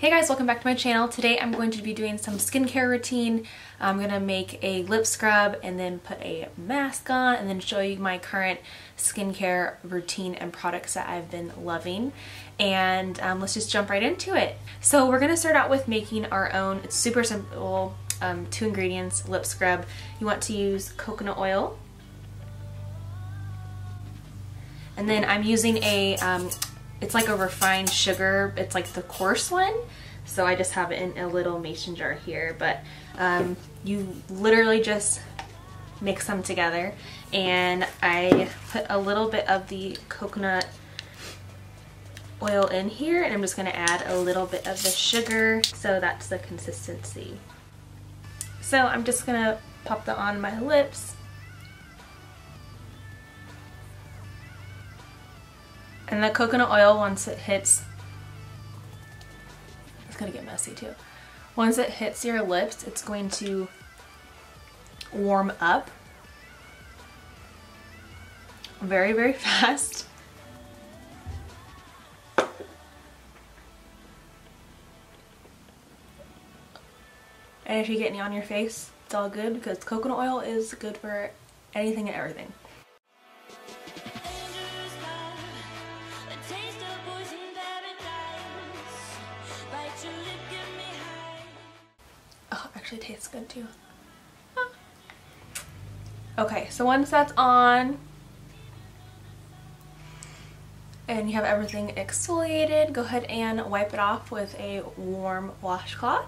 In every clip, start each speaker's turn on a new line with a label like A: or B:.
A: Hey guys, welcome back to my channel. Today I'm going to be doing some skincare routine. I'm going to make a lip scrub and then put a mask on and then show you my current skincare routine and products that I've been loving. And let's just jump right into it. So we're going to start out with making our own, it's super simple, 2 ingredients lip scrub. You want to use coconut oil. And then I'm using a it's like a refined sugar. It's like the coarse one. So I just have it in a little mason jar here. But you literally just mix them together. And I put a little bit of the coconut oil in here. And I'm just going to add a little bit of the sugar. So that's the consistency. So I'm just going to pop that on my lips. And the coconut oil, once it hits, it's gonna get messy too. Once it hits your lips, it's going to warm up very, very fast. And if you get any on your face, it's all good because coconut oil is good for anything and everything. Oh, actually tastes good too. Ah. Okay, so once that's on and you have everything exfoliated, go ahead and wipe it off with a warm washcloth.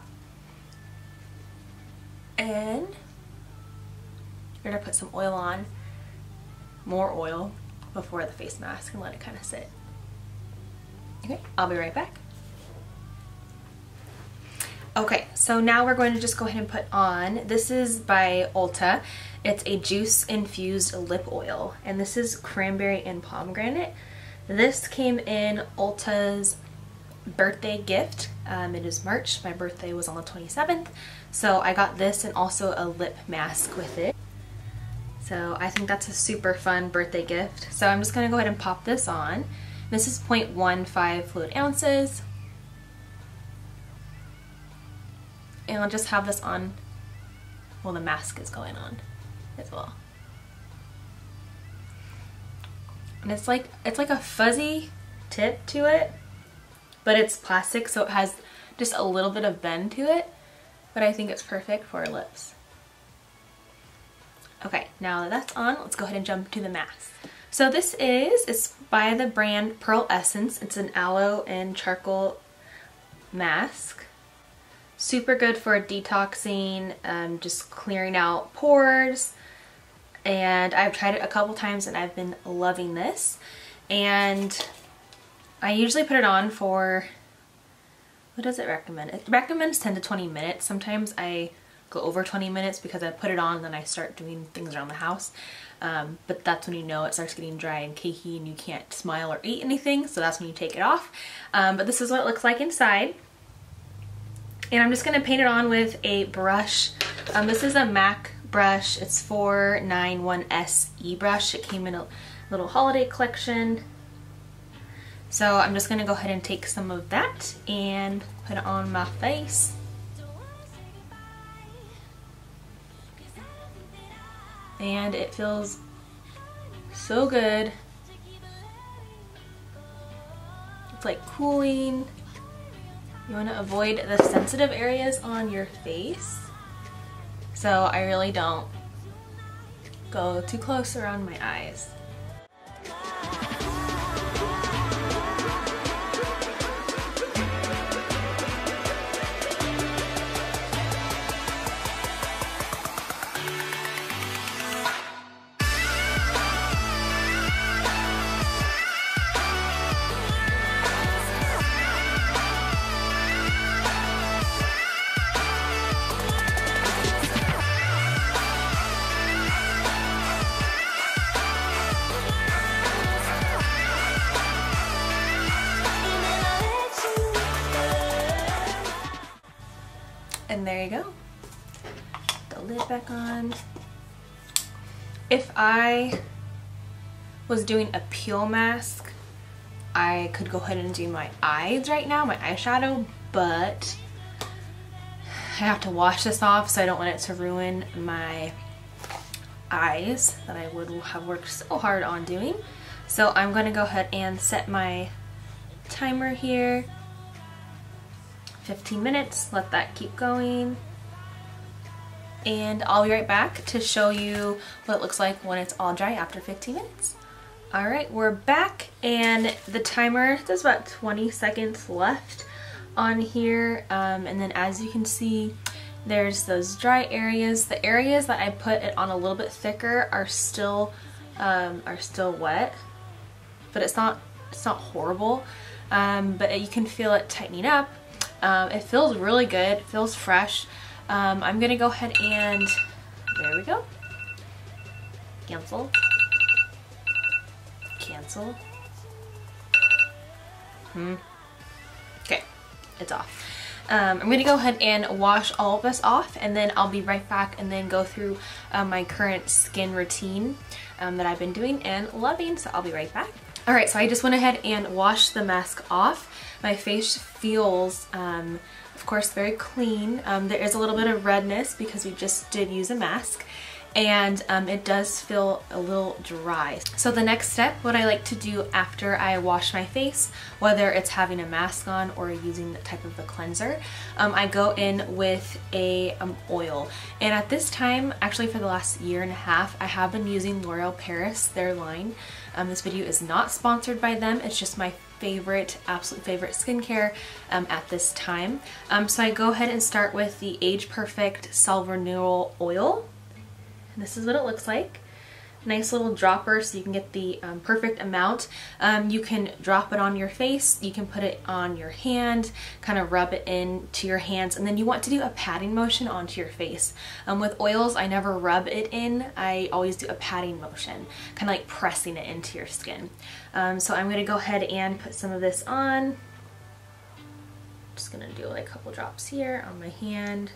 A: And you're gonna put some oil on, more oil, before the face mask and let it kind of sit. Okay, I'll be right back. Okay, so now we're going to just go ahead and put on, this is by Ulta. It's a juice infused lip oil, and this is cranberry and pomegranate. This came in Ulta's birthday gift. It is March, my birthday was on the 27th, so I got this and also a lip mask with it. So I think that's a super fun birthday gift. So I'm just going to go ahead and pop this on. This is 0.15 fluid ounces. And I'll just have this on while the mask is going on as well. And it's like a fuzzy tip to it, but it's plastic, so it has just a little bit of bend to it, but I think it's perfect for our lips. Okay, now that that's on, let's go ahead and jump to the mask. So this it's by the brand Pearl Essence. It's an aloe and charcoal mask. Super good for detoxing, just clearing out pores. And I've tried it a couple times and I've been loving this. And I usually put it on for, what does it recommend? It recommends 10 to 20 minutes. Sometimes I go over 20 minutes because I put it on and then I start doing things around the house. But that's when you know it starts getting dry and cakey and you can't smile or eat anything. So that's when you take it off. But this is what it looks like inside. And I'm just going to paint it on with a brush. This is a MAC brush. It's 491S brush. It came in a little holiday collection. So I'm just going to go ahead and take some of that and put it on my face. And it feels so good. It's like cooling. You want to avoid the sensitive areas on your face. So I really don't go too close around my eyes. And there you go. The lid back on. If I was doing a peel mask, I could go ahead and do my eyes right now, my eyeshadow, but I have to wash this off, so I don't want it to ruin my eyes that I would have worked so hard on doing. So I'm going to go ahead and set my timer here. 15 minutes, let that keep going. And I'll be right back to show you what it looks like when it's all dry after 15 minutes. Alright, we're back, and the timer, there's about 20 seconds left on here, and then as you can see, there's those dry areas. The areas that I put it on a little bit thicker are still wet, but it's not horrible, but you can feel it tightening up. It feels really good, it feels fresh. I'm gonna go ahead and, there we go, cancel. Okay, it's off. I'm going to go ahead and wash all of this off, and then I'll be right back and then go through my current skin routine that I've been doing and loving, so I'll be right back. Alright, so I just went ahead and washed the mask off. My face feels, of course, very clean. There is a little bit of redness because we just did use a mask, and it does feel a little dry. So the next step, what I like to do after I wash my face, whether it's having a mask on or using the type of the cleanser, I go in with a oil. And at this time, actually for the last year and a half, I have been using L'Oreal Paris, their line. This video is not sponsored by them, it's just my favorite, absolute favorite skincare at this time. So I go ahead and start with the Age Perfect Cell Renewal Oil. And this is what it looks like. Nice little dropper so you can get the perfect amount. You can drop it on your face, you can put it on your hand, kind of rub it into your hands, and then you want to do a patting motion onto your face. With oils, I never rub it in, I always do a patting motion, kind of like pressing it into your skin. So I'm going to go ahead and put some of this on. Just going to do like a couple drops here on my hand.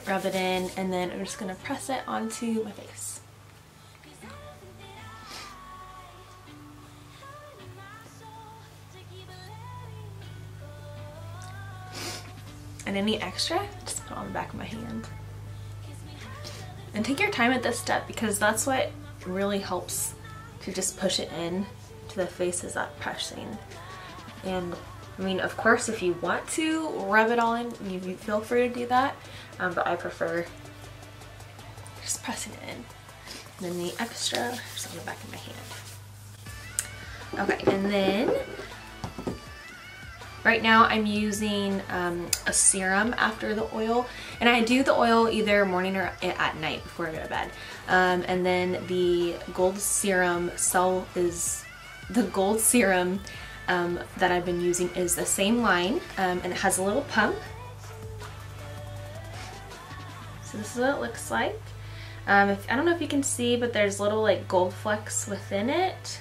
A: Rub it in, and then I'm just going to press it onto my face. And any extra, just put it on the back of my hand. And take your time at this step, because that's what really helps to just push it in to the face, is that pressing. And I mean, of course, if you want to rub it all in, you feel free to do that, but I prefer just pressing it in. And then the extra just on the back of my hand. Okay, and then right now I'm using a serum after the oil, and I do the oil either morning or at night before I go to bed. And then the gold serum that I've been using is the same line, and it has a little pump. So this is what it looks like. I don't know if you can see, but there's little like gold flecks within it.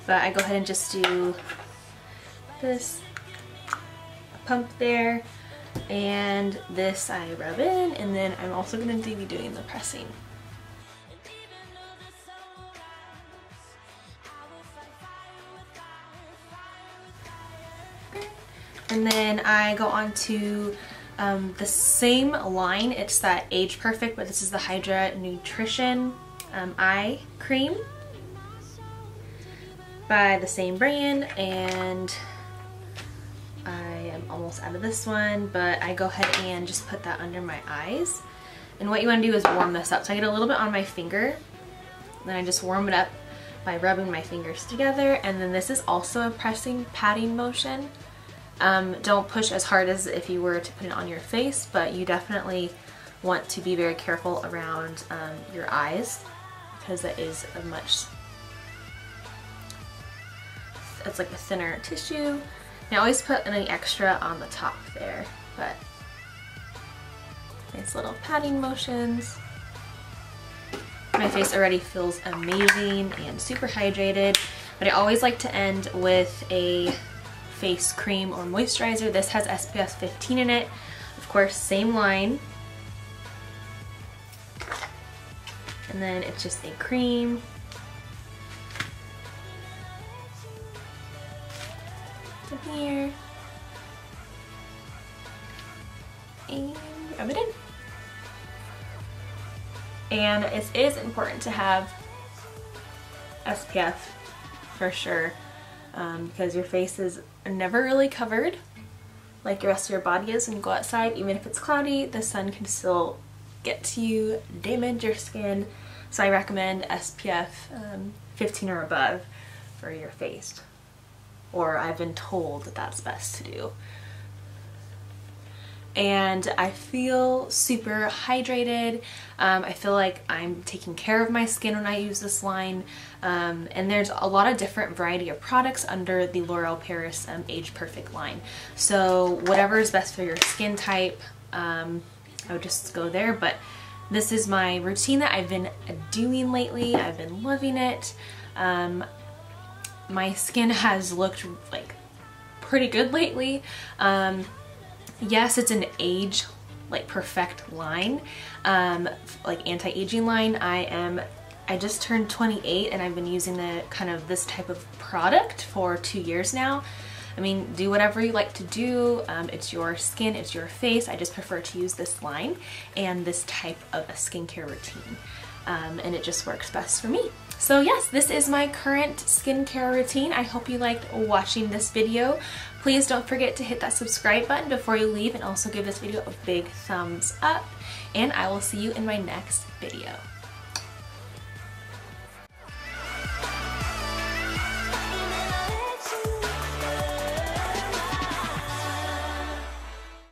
A: But I go ahead and just do this pump there, and this I rub in, and then I'm also going to be doing the pressing. And then I go on to the same line. It's that Age Perfect, but this is the Hydra Nutrition Eye Cream by the same brand, and I am almost out of this one, but I go ahead and just put that under my eyes. And what you want to do is warm this up. So I get a little bit on my finger, then I just warm it up by rubbing my fingers together, and then this is also a patting motion. Don't push as hard as if you were to put it on your face, but you definitely want to be very careful around your eyes, because it is it's like a thinner tissue. And I always put any extra on the top there, but nice little patting motions. My face already feels amazing and super hydrated, but I always like to end with a face cream or moisturizer. This has SPF 15 in it. Of course, same line. And then it's just a cream. In here. And rub it in. And it is important to have SPF for sure, because your face is never really covered like the rest of your body is when you go outside. Even if it's cloudy, the sun can still get to you, damage your skin. So I recommend SPF 15 or above for your face, or I've been told that that's best to do. And I feel super hydrated. I feel like I'm taking care of my skin when I use this line. And there's a lot of different variety of products under the L'Oreal Paris Age Perfect line. So whatever is best for your skin type, I would just go there. But this is my routine that I've been doing lately. I've been loving it. My skin has looked like pretty good lately. Yes, it's an age like perfect line, like anti-aging line. I just turned 28 and I've been using this type of product for 2 years now. I mean, do whatever you like to do. It's your skin, it's your face. I just prefer to use this line and this type of a skincare routine. And it just works best for me. So yes, this is my current skincare routine. I hope you liked watching this video. Please don't forget to hit that subscribe button before you leave, and also give this video a big thumbs up. And I will see you in my next video.